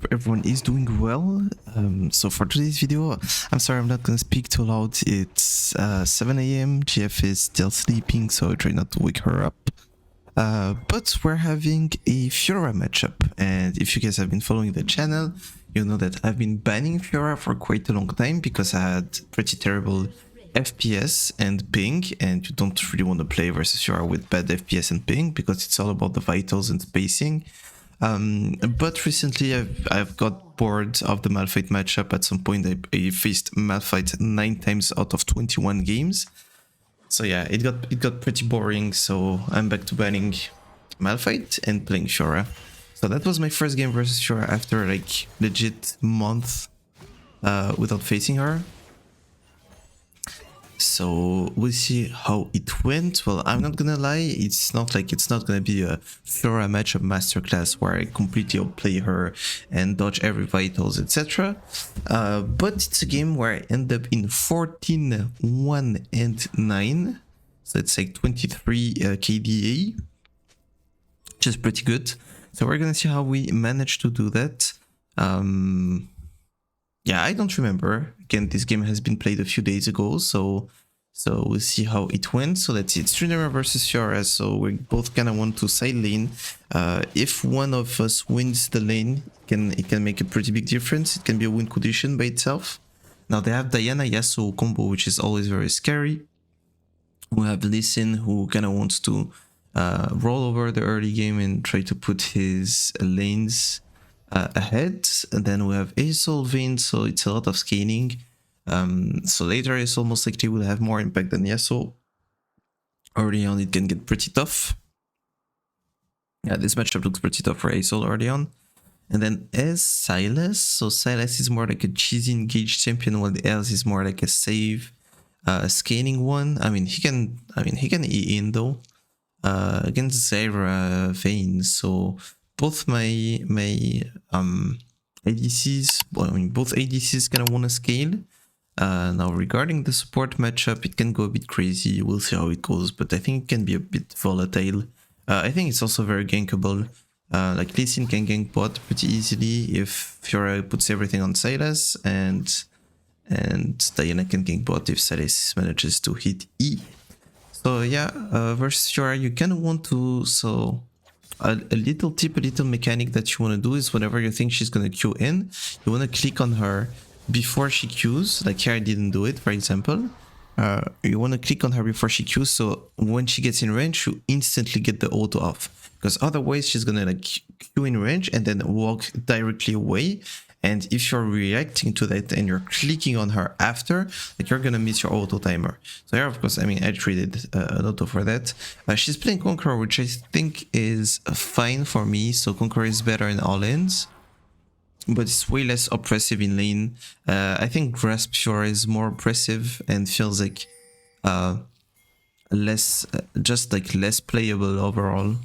hope everyone is doing well. So for today's video, I'm sorry I'm not gonna speak too loud. It's 7 a.m. GF is still sleeping, so I try not to wake her up. But we're having a Fiora matchup, and if you guys have been following the channel, you know that I've been banning Fiora for quite a long time because I had pretty terrible FPS and ping, and you don't really want to play versus Fiora with bad FPS and ping because it's all about the vitals and spacing. But recently I've got bored of the Malphite matchup. At some point I faced Malphite 9 times out of 21 games. So yeah, it got pretty boring, so I'm back to banning Malphite and playing Fiora. So that was my first game versus Fiora after like legit month without facing her. So we'll see how it went. Well, I'm not gonna lie, it's not gonna be a Fiora matchup masterclass where I completely outplay her and dodge every vitals, etc. But it's a game where I end up in 14, 1, and 9. So it's like 23 KDA, which is pretty good. So we're gonna see how we managed to do that. Yeah, I don't remember. Again, this game has been played a few days ago, so we'll see how it went. So let's see, it's Tryndamere versus Fiora, so we both kind of want to side lane. If one of us wins the lane, it can make a pretty big difference. It can be a win condition by itself. Now they have Diana Yasuo combo, which is always very scary. We have Lee Sin, who kind of wants to roll over the early game and try to put his lanes ahead. And then we have Aesol Vayne, so it's a lot of scaling. So later Aesol most likely will have more impact than Yasuo. Early on it can get pretty tough. Yeah, this matchup looks pretty tough for Aesol early on. And then as Sylas, so Sylas is more like a cheesy engaged champion, while the Els is more like a save scaling one. I mean he can E in though against Zyra Vayne. So both my ADCs, well, I mean both ADCs kind of want to scale. Now regarding the support matchup, it can go a bit crazy. We'll see how it goes, but I think it can be a bit volatile. I think it's also very gankable. Like Lee Sin can gank bot pretty easily if Fiora puts everything on Sylas, and Diana can gank bot if Sylas manages to hit E. So yeah, versus Fiora you kind of want to, so a little tip, a little mechanic that you want to do is whenever you think she's going to queue in, you want to click on her before she queues. Like here I didn't do it, for example. You want to click on her before she queues, so when she gets in range you instantly get the auto off, because otherwise she's going to like queue in range and then walk directly away. And if you're reacting to that and you're clicking on her after, like you're gonna miss your auto timer. So here, of course, I mean, I traded an auto for that. She's playing Conqueror, which I think is fine for me. So Conqueror is better in all lanes, but it's way less oppressive in lane. I think Grasp Fiora is more oppressive and feels like less, just like less playable overall.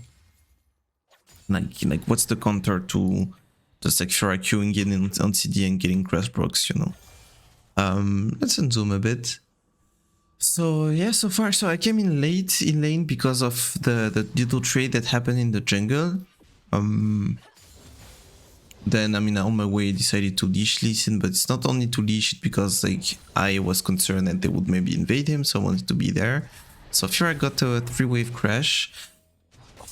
Like what's the counter to just like Fiora queuing in on CD and getting Grasp Rocks, you know? Let's unzoom a bit. So yeah, so far, so I came in late in lane because of the little trade that happened in the jungle. Then, I mean, on my way I decided to leash Lee Sin, but it's not only to leash it because like I was concerned that they would maybe invade him, so I wanted to be there. So Fiora got a 3-wave crash.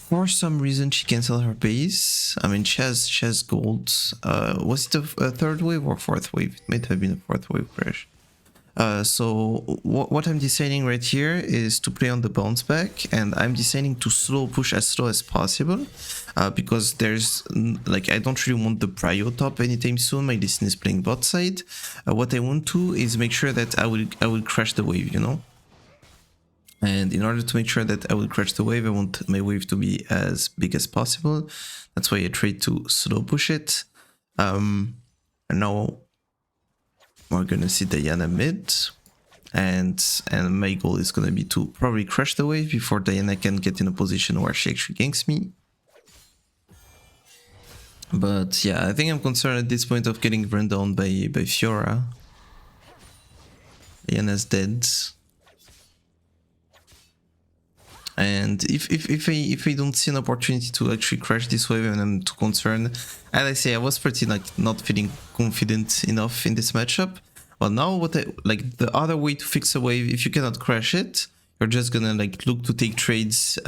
For some reason she canceled her base. I mean, she has gold. Was it a 3rd wave or 4th wave? It might have been a 4th wave crash. So what I'm deciding right here is to play on the bounce back, and I'm deciding to push as slow as possible, because there's like I don't really want the prio top anytime soon. My Lee Sin is playing bot side. What I want to is make sure that I will crash the wave, you know. And in order to make sure that I will crash the wave, I want my wave to be as big as possible. That's why I try to slow push it. And now we're gonna see Diana mid, and my goal is gonna be to probably crash the wave before Diana can get in a position where she actually ganks me. But yeah, I think I'm concerned at this point of getting run down by Fiora. Diana's dead. And if I don't see an opportunity to actually crash this wave and I'm too concerned, as I say, I was pretty like not feeling confident enough in this matchup. But now what I like the other way to fix a wave, if you cannot crash it, you're just gonna like look to take trades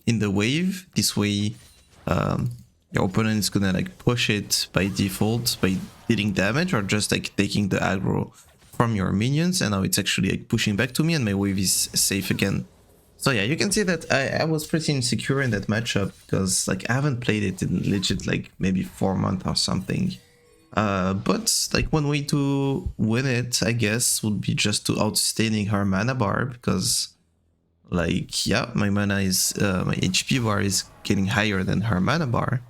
in the wave. This way your opponent is gonna like push it by default by dealing damage or just like taking the aggro from your minions, and now it's actually like pushing back to me and my wave is safe again. So yeah, you can see that I was pretty insecure in that matchup because like I haven't played it in legit like maybe 4 months or something. But like one way to win it, I guess, would be just to outstanding her mana bar, because like yeah, my mana is my HP bar is getting higher than her mana bar.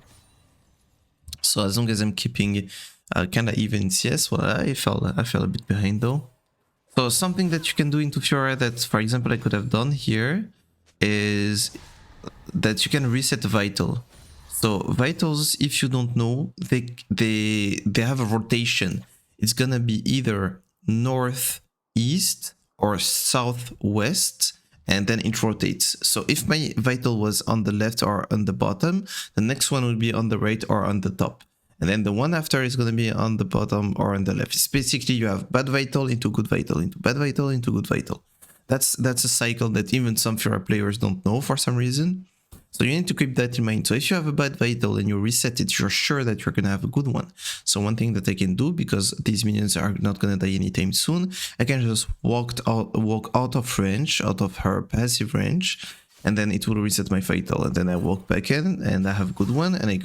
So as long as I'm keeping kind of even CS, well, I fell a bit behind though. So something that you can do into Fiora that, for example, I could have done here is that you can reset Vital. So Vitals, if you don't know, they have a rotation. It's gonna be either northeast or southwest, and then it rotates. So if my Vital was on the left or on the bottom, the next one will be on the right or on the top. And then the one after is going to be on the bottom or on the left. It's basically you have bad Vital into good Vital into bad Vital into good Vital. That's a cycle that even some Fiora players don't know for some reason. So you need to keep that in mind. So if you have a bad Vital and you reset it, you're sure that you're going to have a good one. So one thing that I can do, because these minions are not going to die anytime soon, I can just walk out of range, out of her passive range, and then it will reset my Vital. And then I walk back in and I have a good one, and I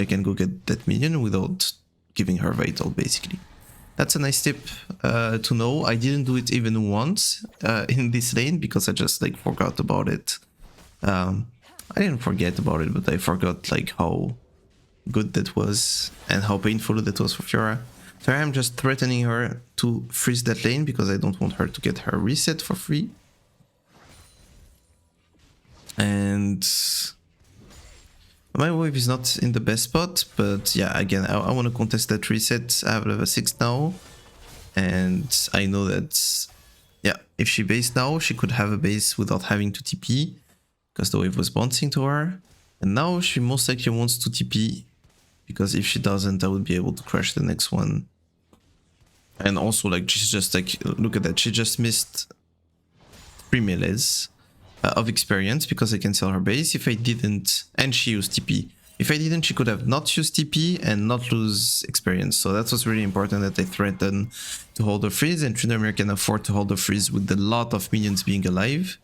can go get that minion without giving her Vital, basically. That's a nice tip to know. I didn't do it even once in this lane because I just like forgot about it. I didn't forget about it, but I forgot like how good that was and how painful that was for Fiora. So I'm just threatening her to freeze that lane because I don't want her to get her reset for free. And my wave is not in the best spot, but yeah, again, I want to contest that reset. I have level 6 now, and I know that, yeah, if she based now, she could have a base without having to TP, because the wave was bouncing to her. And now she most likely wants to TP, because if she doesn't, I would be able to crash the next one. And also, like, she's just like, look at that, she just missed 3 melees of experience because I can sell her base. If I didn't, and she used TP. If I didn't, she could have not used TP and not lose experience. So that was really important that I threatened to hold the freeze, and Tryndamere can afford to hold the freeze with a lot of minions being alive.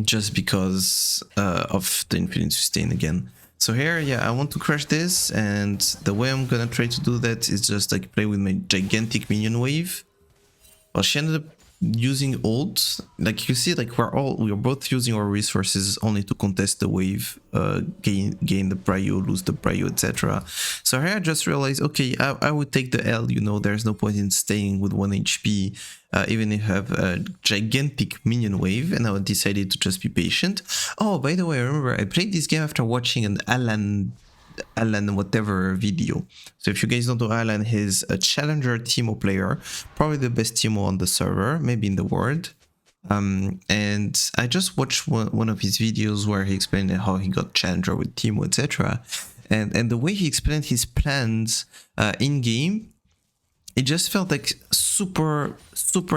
Just because of the infinite sustain again. So here, yeah, I want to crash this, and the way I'm gonna try to do that is just like play with my gigantic minion wave. Well, she ended up using ult. Like you see, like we're both using our resources only to contest the wave, gain the prio, lose the prio, etc. So here I just realized, okay, I would take the L, you know, there's no point in staying with 1 HP, even if I have a gigantic minion wave, and I decided to just be patient. Oh, by the way, I remember I played this game after watching an Alan whatever video. So if you guys don't know Alan, he's a challenger Teemo player, probably the best Teemo on the server, maybe in the world. And I just watched one of his videos where he explained how he got challenger with Teemo, etc. And the way he explained his plans in game, it just felt like super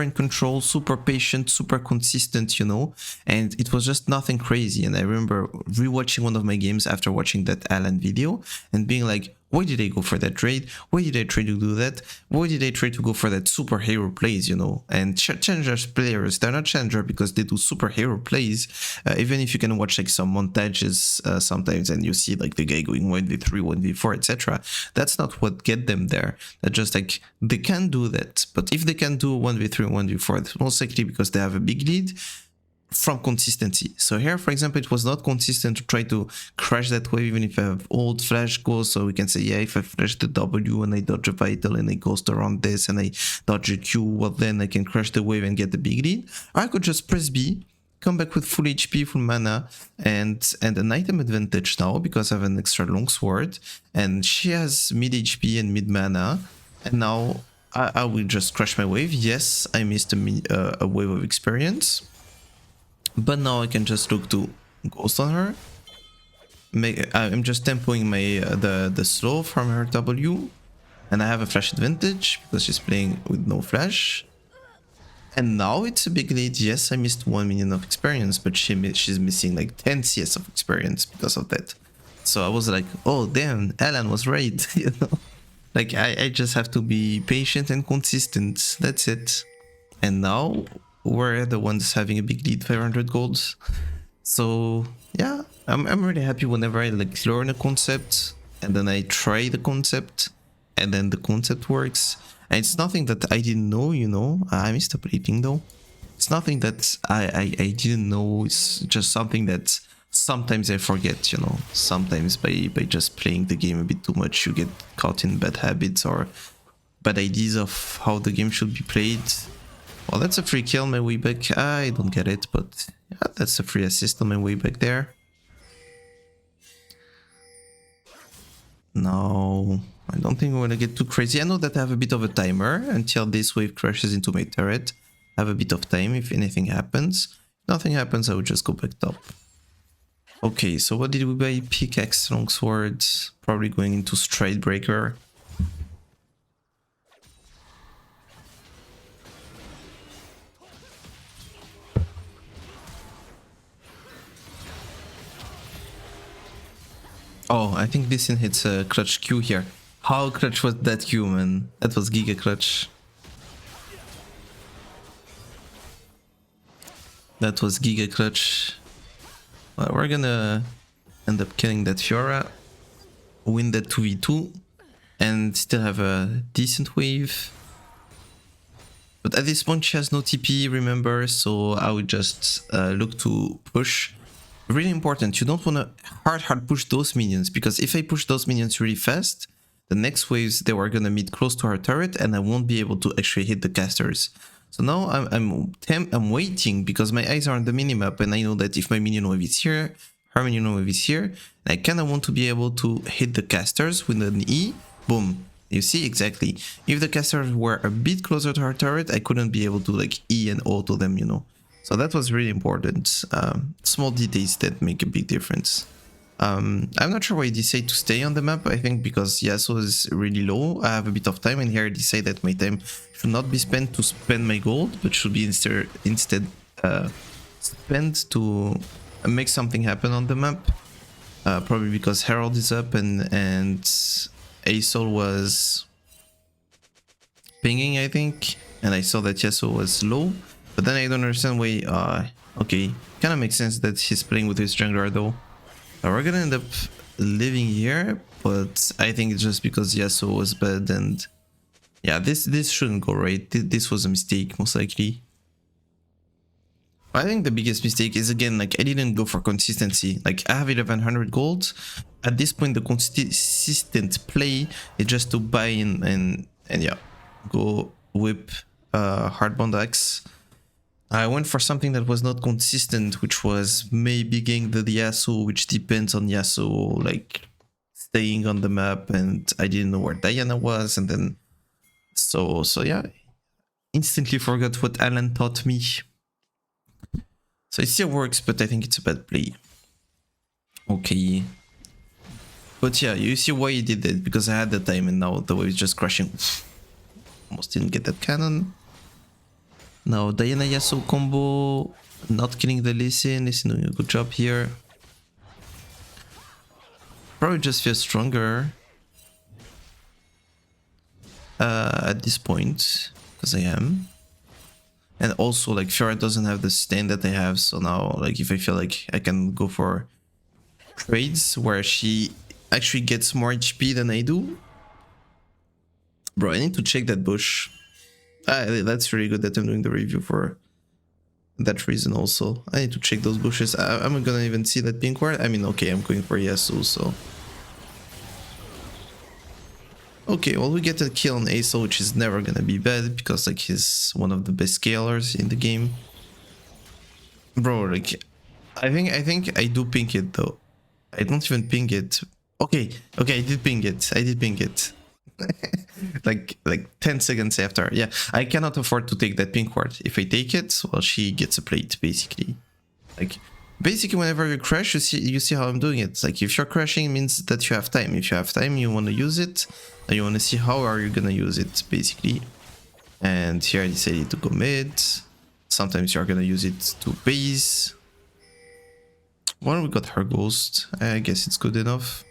in control, super patient, super consistent, you know, and it was just nothing crazy. And I remember rewatching one of my games after watching that Alan video and being like, why did I go for that trade? Why did I try to do that? Why did I try to go for that superhero plays, you know? And challengers players, they're not challenger because they do superhero plays. Even if you can watch like some montages sometimes and you see like the guy going 1v3, 1v4, etc. That's not what get them there. That's just like, they can do that. But if they can do 1v3, 1v4, it's most likely because they have a big lead from consistency. So here, for example, it was not consistent to try to crash that wave, even if I have old flash goals. So we can say, yeah, if I flash the W and I dodge a Vital and I ghost around this and I dodge a Q, well, then I can crash the wave and get the big lead. Or I could just press B, come back with full HP, full mana, and an item advantage now because I have an extra longsword, and she has mid HP and mid mana, and now I will just crash my wave. Yes, I missed a wave of experience, But now I can just look to Ghost on her. I'm just tempoing my the slow from her W. And I have a flash advantage because she's playing with no flash. And now it's a big lead. Yes, I missed 1 million of experience, but she's missing like 10 CS of experience because of that. So I was like, oh damn, Alan was right, you know? Like I just have to be patient and consistent. That's it. And now we're the ones having a big lead, 500 golds. So yeah, I'm really happy whenever I like learn a concept and then I try the concept and then the concept works. And it's nothing that I didn't know, you know. I missed a bleeping though. It's nothing that I didn't know. It's just something that sometimes I forget, you know. Sometimes by just playing the game a bit too much, you get caught in bad habits or bad ideas of how the game should be played. Well, that's a free kill on my way back. I don't get it, but yeah, that's a free assist on my way back there. No, I don't think we're gonna get too crazy. I know that I have a bit of a timer until this wave crashes into my turret. I have a bit of time if anything happens. If nothing happens, I will just go back top. Okay, so what did we buy? Pickaxe, longsword, probably going into stride breaker. Oh, I think this hits a clutch Q here. How clutch was that Q, man? That was giga clutch. That was giga clutch. Well, we're gonna end up killing that Fiora, win that 2v2, and still have a decent wave. But at this point she has no TP, remember, so I would just look to push. Really important, you don't want to hard push those minions, because if I push those minions really fast, the next waves they were gonna meet close to our turret and I won't be able to actually hit the casters. So now I'm waiting because my eyes are on the minimap and I know that if my minion wave is here, her minion wave is here, and I kinda want to be able to hit the casters with an E, boom. You see, exactly. If the casters were a bit closer to our turret, I couldn't be able to like E and auto them, you know. So that was really important. Small details that make a big difference. I'm not sure why I decide to stay on the map. I think because Yasuo is really low. I have a bit of time, and here I decide that my time should not be spent to spend my gold, but should be instead spent to make something happen on the map. Probably because Herald is up and Asol was pinging, I think, and I saw that Yasuo was low. But then I don't understand why. Okay, kind of makes sense that he's playing with his jungler though. We're gonna end up living here, but I think it's just because Yasuo was bad, and yeah, this shouldn't go right. This was a mistake, most likely. I think the biggest mistake is, again, like, I didn't go for consistency. Like, I have 1100 gold. At this point, the consistent play is just to buy in and yeah, go whip Hardbound Axe. I went for something that was not consistent, which was maybe getting the Yasuo, which depends on Yasuo, like, staying on the map, and I didn't know where Diana was, and then... So yeah, instantly forgot what Alan taught me. So it still works, but I think it's a bad play. Okay. But yeah, you see why he did that, because I had the time and now the wave is just crashing. Almost didn't get that cannon. Now Diana Yasuo combo, not killing the Lee Sin. Lee Sin doing a good job here. Probably just feel stronger at this point, because I am. And also, like, Fiora doesn't have the stand that I have, so now, like, if I feel like I can go for trades where she actually gets more HP than I do. Bro, I need to check that bush. That's really good that I'm doing the review for that reason also. I need to check those bushes. I'm gonna even see that pink ward. I mean, okay, I'm going for Yasuo, so... Okay, well, we get a kill on Asol, which is never gonna be bad, because, like, he's one of the best scalers in the game. Bro, like, I think I do ping it, though. I don't even ping it. Okay, I did ping it. like 10 seconds after. Yeah, I cannot afford to take that pink ward. If I take it, well, she gets a plate, basically. Like, basically, whenever you crash, you see how I'm doing it. Like, if you're crashing, it means that you have time. If you have time, you want to use it, and you want to see how are you gonna use it, basically. And here I decided to go mid. Sometimes you're gonna use it to base. Well, we got her ghost. I guess it's good enough.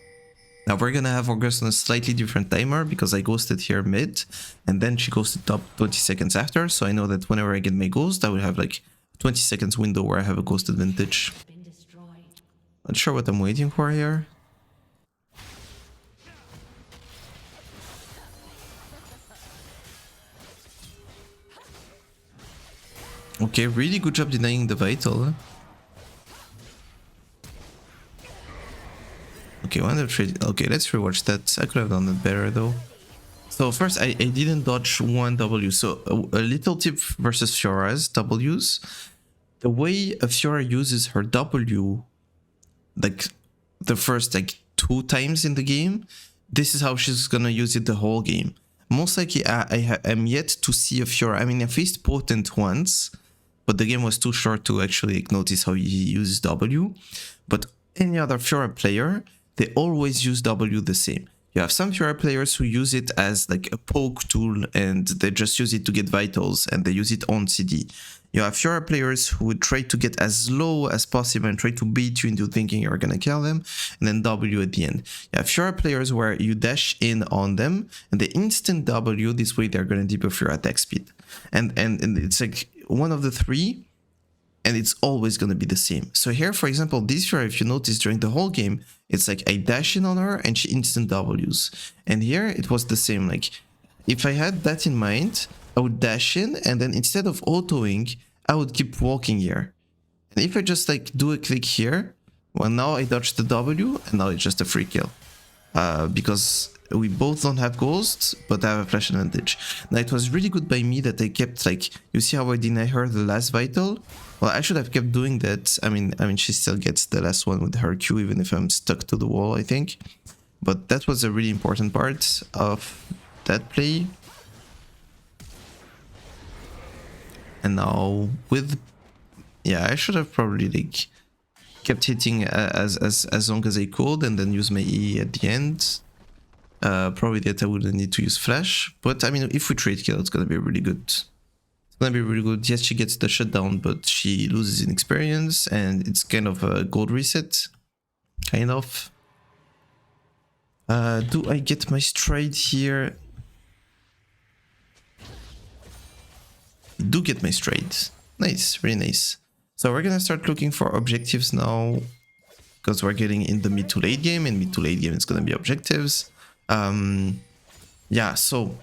Now we're gonna have August on a slightly different timer because I ghosted here mid, and then she ghosted top 20 seconds after. So I know that whenever I get my ghost, I will have like 20 seconds window where I have a ghost advantage. Not sure what I'm waiting for here. Okay, really good job denying the vital. Okay, okay, let's rewatch that. I could have done it better though. So first, I didn't dodge one W. So a little tip versus Fiora's W's. The way a Fiora uses her W, like the first like 2 times in the game, this is how she's gonna use it the whole game. Most likely, I am yet to see a Fiora. I mean, I faced Potent once, but the game was too short to actually notice how he uses W. But any other Fiora player, they always use W the same. You have some Fiora players who use it as like a poke tool and they just use it to get vitals and they use it on CD. You have Fiora players who would try to get as low as possible and try to bait you into thinking you're gonna kill them, and then W at the end. You have Fiora players where you dash in on them and they instant W, this way they're gonna debuff your attack speed. And it's like one of the 3, and it's always going to be the same. So here, for example, this Fiora, if you notice during the whole game, it's like I dash in on her and she instant Ws. And here it was the same. Like if I had that in mind, I would dash in and then instead of autoing, I would keep walking here. And if I just like do a click here, well, now I dodge the W and now it's just a free kill. Because we both don't have ghosts, but I have a flash advantage. Now it was really good by me that I kept like, you see how I deny her the last vital? Well, I should have kept doing that. I mean, she still gets the last one with her Q, even if I'm stuck to the wall, I think. But that was a really important part of that play. And now with, yeah, I should have probably like kept hitting as long as I could and then use my E at the end. Probably that I wouldn't need to use flash, but I mean, if we trade kill, it's gonna be really good. It's gonna be really good. Yes, she gets the shutdown, but she loses in experience, and it's kind of a gold reset, kind of. Do I get my stride here? I do get my stride. Nice, really nice. So we're gonna start looking for objectives now, because we're getting in the mid to late game, and mid to late game it's gonna be objectives. Yeah, so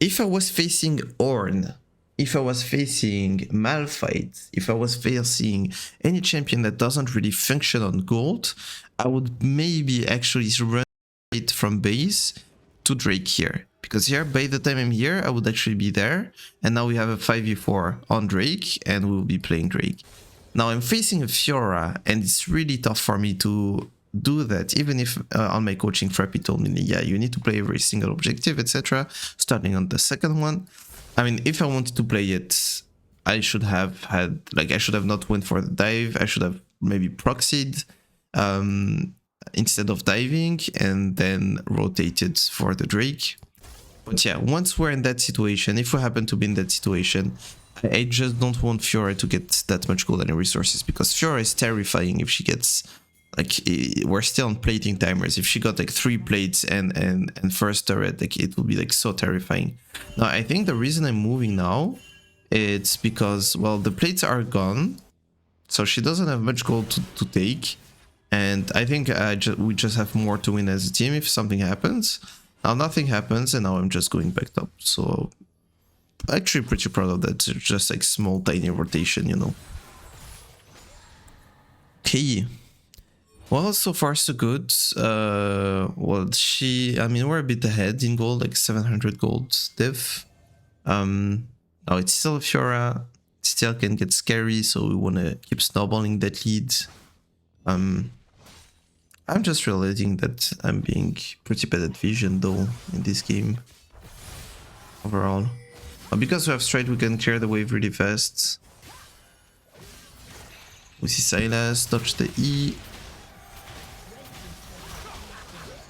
if I was facing Ornn, if I was facing Malphite, if I was facing any champion that doesn't really function on gold, I would maybe actually run it from base to Drake here. Because here, by the time I'm here, I would actually be there. And now we have a 5v4 on Drake, and we will be playing Drake. Now I'm facing a Fiora, and it's really tough for me to do that, even if on my coaching Frappy told me, yeah, you need to play every single objective, etc. Starting on the second one. I mean, if I wanted to play it, I should have had, like, I should have not went for the dive. I should have maybe proxied instead of diving and then rotated for the Drake. But yeah, once we're in that situation, if we happen to be in that situation, I just don't want Fiora to get that much golden resources, because Fiora is terrifying if she gets, like, we're still on plating timers. If she got like 3 plates and first turret, like, it would be like so terrifying. Now, I think the reason I'm moving now, it's because, well, the plates are gone, so she doesn't have much gold to take, and I think we just have more to win as a team if something happens. Now nothing happens, and now I'm just going back up, so actually pretty proud of that. It's just like small tiny rotation, you know. Okay. Well, so far so good. Well, I mean, we're a bit ahead in gold, like 700 gold diff. Now it's still a Fiora, still can get scary, so we want to keep snowballing that lead. I'm just realizing that I'm being pretty bad at vision though in this game overall. Because we have stride, we can clear the wave really fast. We see Silas, dodge the E.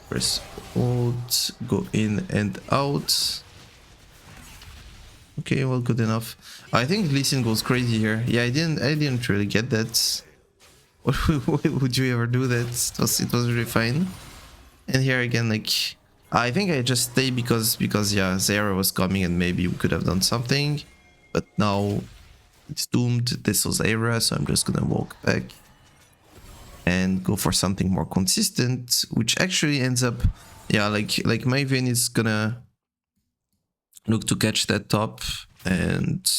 Press ult, go in and out. Okay, well, good enough. I think Lee Sin goes crazy here. Yeah, I didn't really get that. Why would you ever do that? It was really fine. And here again, like, I think I just stay because yeah, Zera was coming and maybe we could have done something. But now it's doomed. This was Zera, so I'm just gonna walk back and go for something more consistent, which actually ends up, yeah, like my Vayne is gonna look to catch that top, and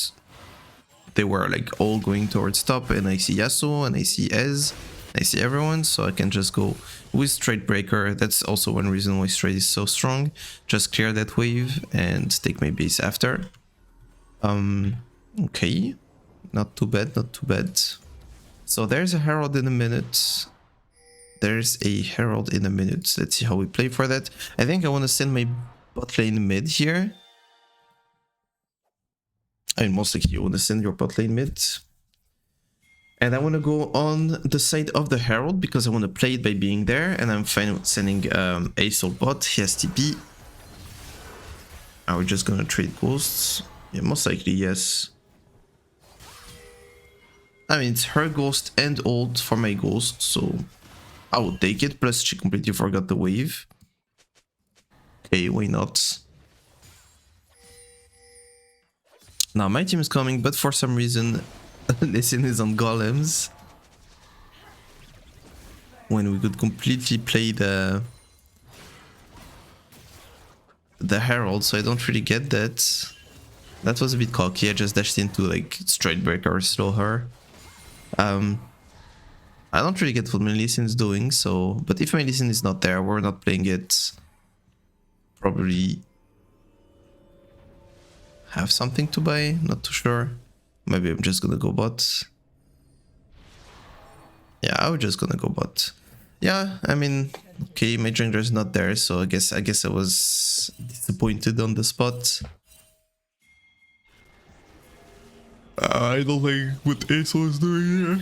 they were like all going towards top, and I see Yasuo and I see Ez, I see everyone, so I can just go with Straight Breaker. That's also one reason why Straight is so strong. Just clear that wave and take my base after. Okay, not too bad, not too bad. So there's a Herald in a minute. There's a Herald in a minute. Let's see how we play for that. I think I want to send my bot lane mid here. I mean, most likely you want to send your bot lane mid. And I want to go on the side of the Herald because I want to play it by being there. And I'm fine with sending Aesol bot. He has TP. Are we just going to trade ghosts? Yeah, most likely, yes. I mean, it's her ghost and ult for my ghost, so I would take it. Plus, she completely forgot the wave. Okay, why not? Now, my team is coming, but for some reason, Lee Sin is on golems. When we could completely play the Herald, so I don't really get that. That was a bit cocky. I just dashed into like Straight Breaker or slow her. I don't really get what my Lee Sin is doing, so... But if my Lee Sin is not there, we're not playing it. Probably... have something to buy, not too sure. Maybe I'm just gonna go bot. Yeah, I was just gonna go bot. Yeah, I mean... Okay, my jungler is not there, so I guess I was disappointed on the spot. I don't like what Aesol is doing here.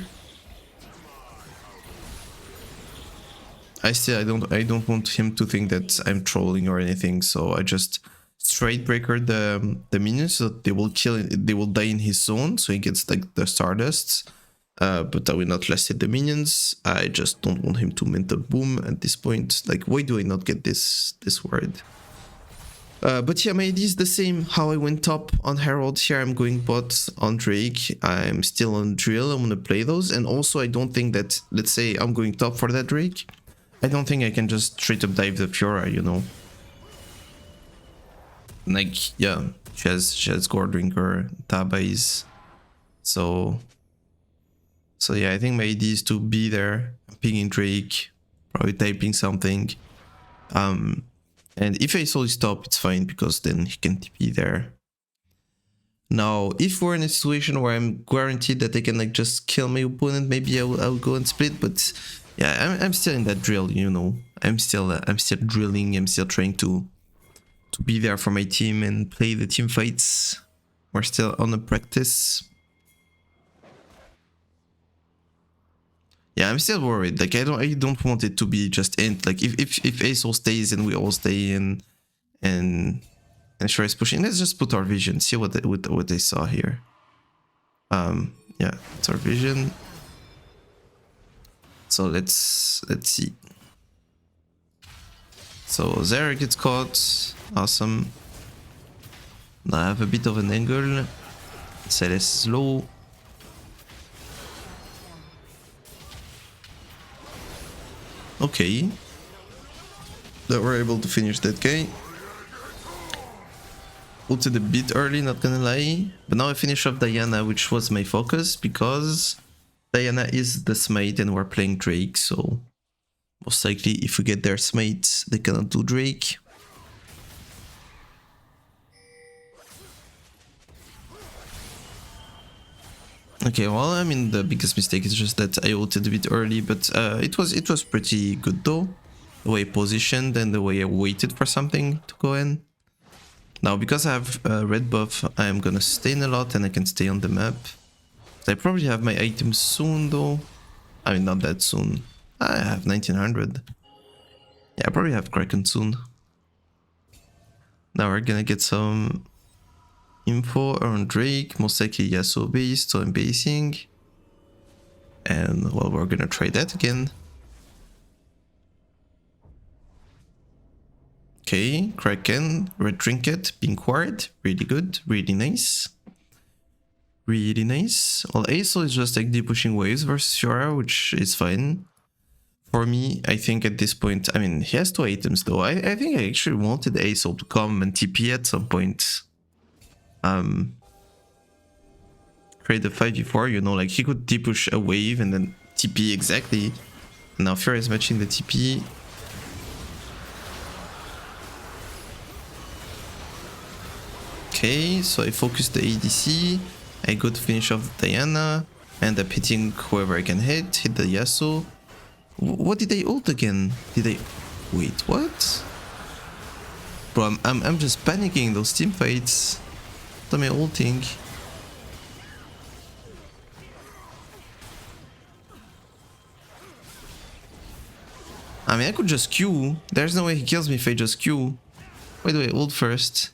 I don't want him to think that I'm trolling or anything, so I just Straight Breaker the minions so that they will die in his zone, so he gets like the Stardust. But I will not last hit the minions. I just don't want him to mental boom at this point. Like, why do I not get this word? But yeah, my idea is the same. How I went top on Herald, here I'm going bot on Drake. I'm still on Drill, I'm gonna play those. And also I don't think that, let's say I'm going top for that Drake, I don't think I can just straight up dive the Fiora, you know. Like, yeah, she has Goredrinker, Tabais. So yeah, I think my idea is to be there, pinging Drake, probably typing something. And if Aesol is top, it's fine because then he can TP there. Now, if we're in a situation where I'm guaranteed that I can like just kill my opponent, maybe I'll go and split. But yeah, I'm still in that drill, you know. I'm still drilling. I'm still trying to be there for my team and play the team fights. We're still on the practice. Yeah, I'm still worried. Like I don't want it to be just end. Like if Aesol stays and we all stay and Shura is pushing, let's just put our vision. See what they saw here. Yeah, it's our vision. So let's see. So Zera gets caught. Awesome. Now I have a bit of an angle. Celeste is low. Okay. That we're able to finish that guy. Ulted a bit early, not gonna lie. But now I finish off Diana, which was my focus, because Diana is the smite and we're playing Drake, so most likely if we get their smite, they cannot do Drake. Okay, well, I mean, the biggest mistake is just that I ulted a bit early, but it was pretty good though. The way I positioned and the way I waited for something to go in. Now, because I have red buff, I am gonna stay in a lot and I can stay on the map. I probably have my items soon though. I mean, not that soon. I have 1900. Yeah, I probably have Kraken soon. Now we're gonna get some info on Drake, most likely Yasuo based, so I'm basing. And well, we're gonna try that again. Okay, Kraken, Red Trinket, Pink Ward, really good, really nice. Really nice. Well, Aesol is just like deep pushing waves versus Fiora, which is fine. For me, I think at this point, I mean, he has 2 items though. I think I actually wanted Aesol to come and TP at some point. Create a 5v4, you know, like he could deep push a wave and then TP exactly. Now Fiora is matching the TP. Okay, so I focus the ADC. I go to finish off Diana. End up hitting whoever I can hit the Yasuo. What did they ult again? Did they... Wait, what? Bro, I'm just panicking those team fights. What am I ulting? I mean, I could just Q. There's no way he kills me if I just Q. Why do I ult first?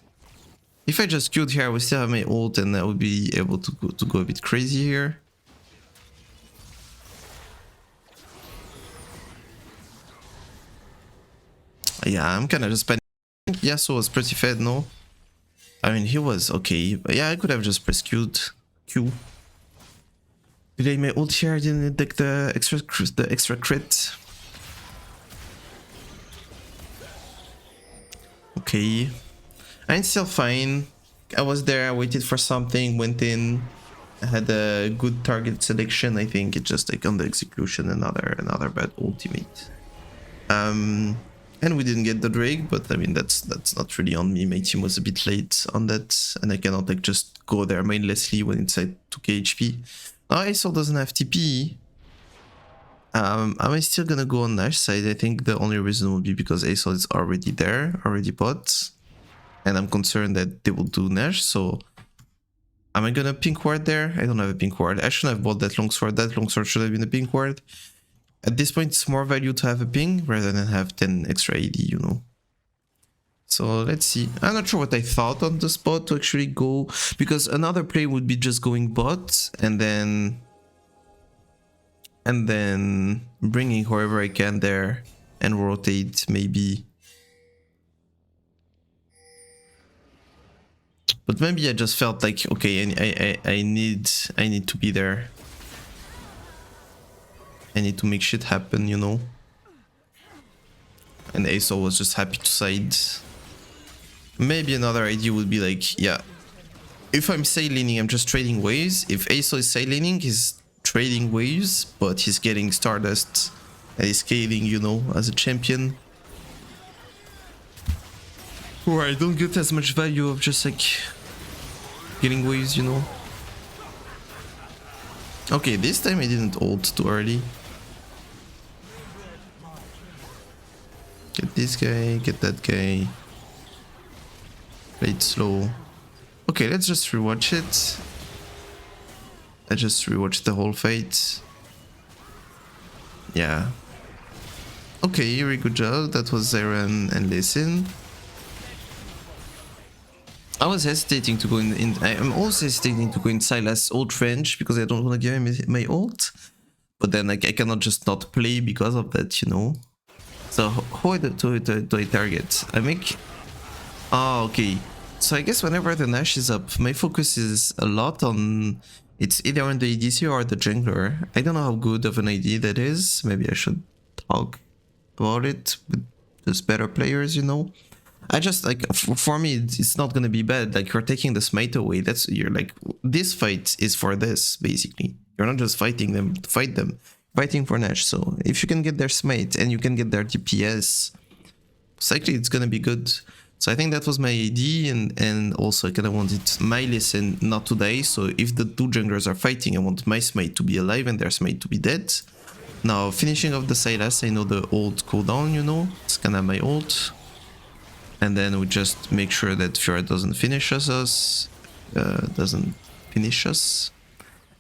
If I just Q'd here, I would still have my ult and I would be able to go a bit crazy here. Yeah, I'm kind of just panicking. Yasuo was pretty fed, no? I mean, he was okay. But yeah, I could have just pressed Q. Did I my ult here? I didn't take the extra crit. Okay. I'm still fine. I was there, I waited for something, went in. I had a good target selection. I think it just like on the execution, another bad ultimate. And we didn't get the Drake, but I mean that's not really on me. My team was a bit late on that, and I cannot like just go there mindlessly when it's at 2k HP. Now Aesol doesn't have TP. Am I still gonna go on Nash side? I think the only reason would be because Aesol is already there, already bought. And I'm concerned that they will do Nash, so... Am I gonna pink ward there? I don't have a pink ward. I shouldn't have bought that longsword. That longsword should have been a pink ward. At this point, it's more value to have a ping rather than have 10 extra AD, you know. So let's see. I'm not sure what I thought on the spot to actually go, because another play would be just going bot and then bringing whoever I can there and rotate maybe. But maybe I just felt like, okay, I need to be there. I need to make shit happen, you know. And Aesol was just happy to side. Maybe another idea would be like, yeah, if I'm side laning, I'm just trading waves. If Aesol is side laning, he's trading waves, but he's getting Stardust and he's scaling, you know, as a champion. Or I don't get as much value of just like getting waves, you know. Okay, this time I didn't ult too early. Get this guy, get that guy. Play it slow. Okay, let's just rewatch it. I just rewatched the whole fight. Yeah. Okay, very good job. That was Zera and Lee Sin. I was hesitating to go in. I'm also hesitating to go in Sylas ult range because I don't want to give him my ult. But then like, I cannot just not play because of that, you know. So how do I target? I make... Oh, okay. So I guess whenever the Nash is up, my focus is a lot on... It's either on the ADC or the jungler. I don't know how good of an idea that is. Maybe I should talk about it with just better players, you know. I just like, for me, it's not gonna be bad. Like, you're taking the smite away. That's, you're like, this fight is for this, basically. You're not just fighting them to fight them. Fighting for Nash. So if you can get their smite and you can get their DPS, likely it's gonna be good. So I think that was my idea, and also I kind of wanted my listen not to die. So if the two junglers are fighting, I want my smite to be alive and their smite to be dead. Now finishing off the Sylas, I know the ult cooldown, you know, it's kind of my ult. And then we just make sure that Fiora doesn't finish us.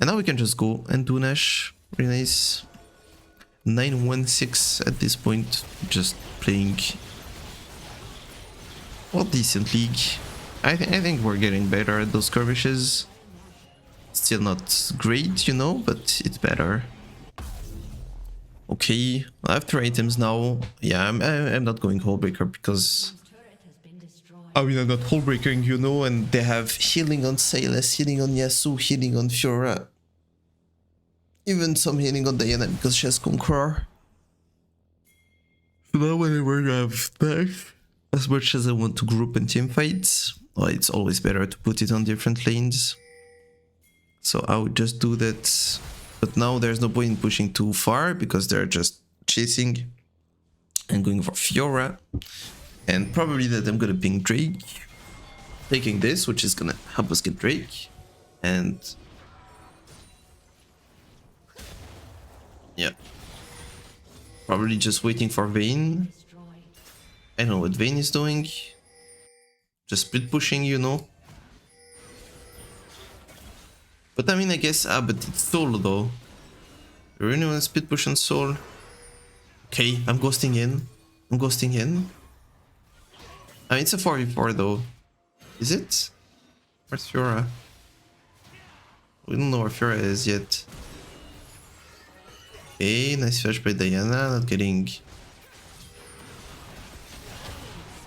And now we can just go and do Nash. Really nice. 9-1-6 at this point. Just playing well, decent league. I think we're getting better at those skirmishes. Still not great, you know, but it's better. Okay, I have 3 items now. Yeah, I'm not going Hullbreaker because I mean, I'm not Hullbreaking, you know, and they have healing on Sylas, healing on Yasuo, healing on Fiora. Even some healing on Diana because she has Conqueror. So now whenever I have Dash, as much as I want to group and team fights, well, it's always better to put it on different lanes. So I would just do that. But now there's no point in pushing too far because they're just chasing and going for Fiora. And probably that I'm gonna ping Drake. Taking this, which is gonna help us get Drake. And yeah. Probably just waiting for Vayne. I don't know what Vayne is doing. Just split pushing, you know. But I mean, I guess, but it's Soul though. You really want to split push on Soul? Okay, I'm ghosting in. I'm ghosting in. I mean, it's a 4v4 though. Is it? Where's Fiora? We don't know where Fiora is yet. Okay, nice flash by Diana, not getting...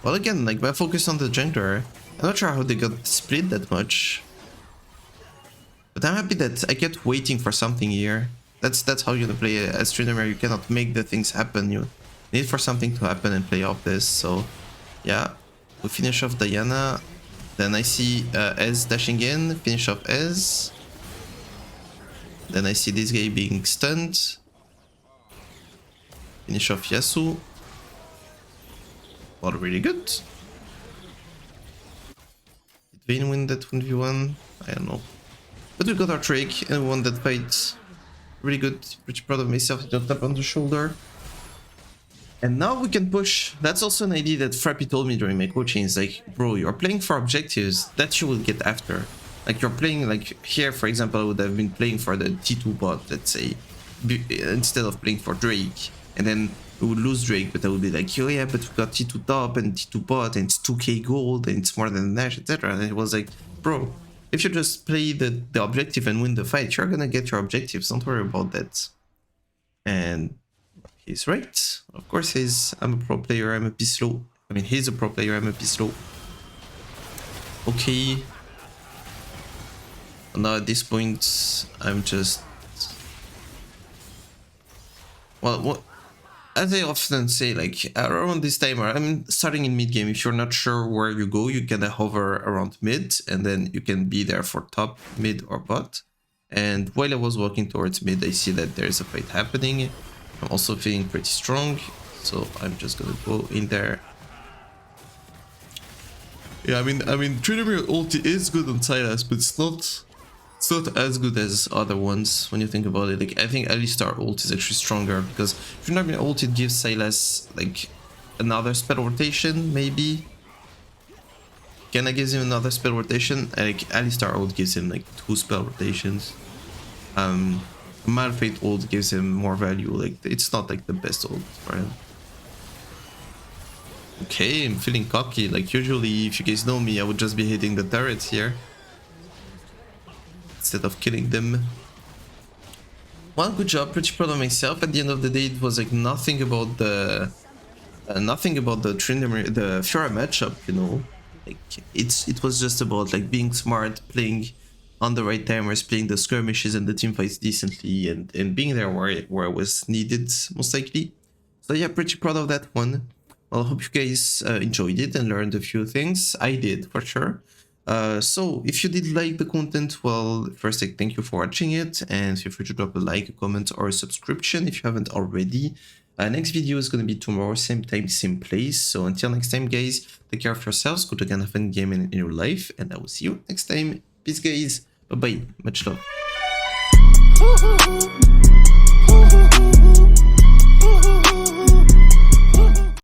Well, again, like, my focus on the jungler. I'm not sure how they got split that much. But I'm happy that I kept waiting for something here. That's how you play as Tryndamere. You cannot make the things happen. You need for something to happen and play off this. So, yeah. We finish off Diana. Then I see Ez dashing in. Finish off Ez. Then I see this guy being stunned. Finish off Yasuo. Well, really good. Did Vayne win that 1v1? I don't know. But we got our Drake and we won that fight. Really good. Pretty proud of myself. I got tap on the shoulder. And now we can push. That's also an idea that Frappy told me during my coaching. Is like, bro, you're playing for objectives that you will get after. Like you're playing, like here, for example, I would have been playing for the T2 bot, let's say, instead of playing for Drake. And then we would lose Drake, but I would be like, oh yeah, but we got T2 top and T2 bot, and it's 2k gold, and it's more than Nash, etc. And it was like, bro, if you just play the objective and win the fight, you're gonna get your objectives. Don't worry about that. And he's right. Of course, I'm a pro player, I'm a P slow. I mean, he's a pro player, I'm a P slow. Okay. Now at this point, I'm just... Well, what... As I often say, like, around this time, I'm starting in mid game. If you're not sure where you go, you can hover around mid, and then you can be there for top, mid, or bot. And while I was walking towards mid, I see that there's a fight happening. I'm also feeling pretty strong, so I'm just gonna go in there. Yeah, I mean, Tryndamere ulti is good on Sylas, but it's not as good as other ones when you think about it. Like, I think Alistar ult is actually stronger because Tryndamere ult, it gives Sylas like another spell rotation, maybe. Kenna gives him another spell rotation, and like Alistar ult gives him like 2 spell rotations. Malphite ult gives him more value. Like, it's not like the best ult for him. Okay, I'm feeling cocky. Like, usually, if you guys know me, I would just be hitting the turrets here instead of killing them. Well, good job. Pretty proud of myself. At the end of the day, it was like nothing about the Tryndamere, the Fiora matchup, you know. Like, it was just about like being smart, playing on the right timers, playing the skirmishes and the team fights decently, and being there where I was needed, most likely. So yeah, pretty proud of that one. Well, I hope you guys enjoyed it and learned a few things. I did, for sure. So if you did like the content, well, first, thank you for watching it, and feel free to drop a like, a comment, or a subscription if you haven't already. Next video is going to be tomorrow, same time, same place. So until next time, guys, take care of yourselves, good luck and have fun game in your life, and I will see you next time. Peace, guys. Bye-bye. Much love.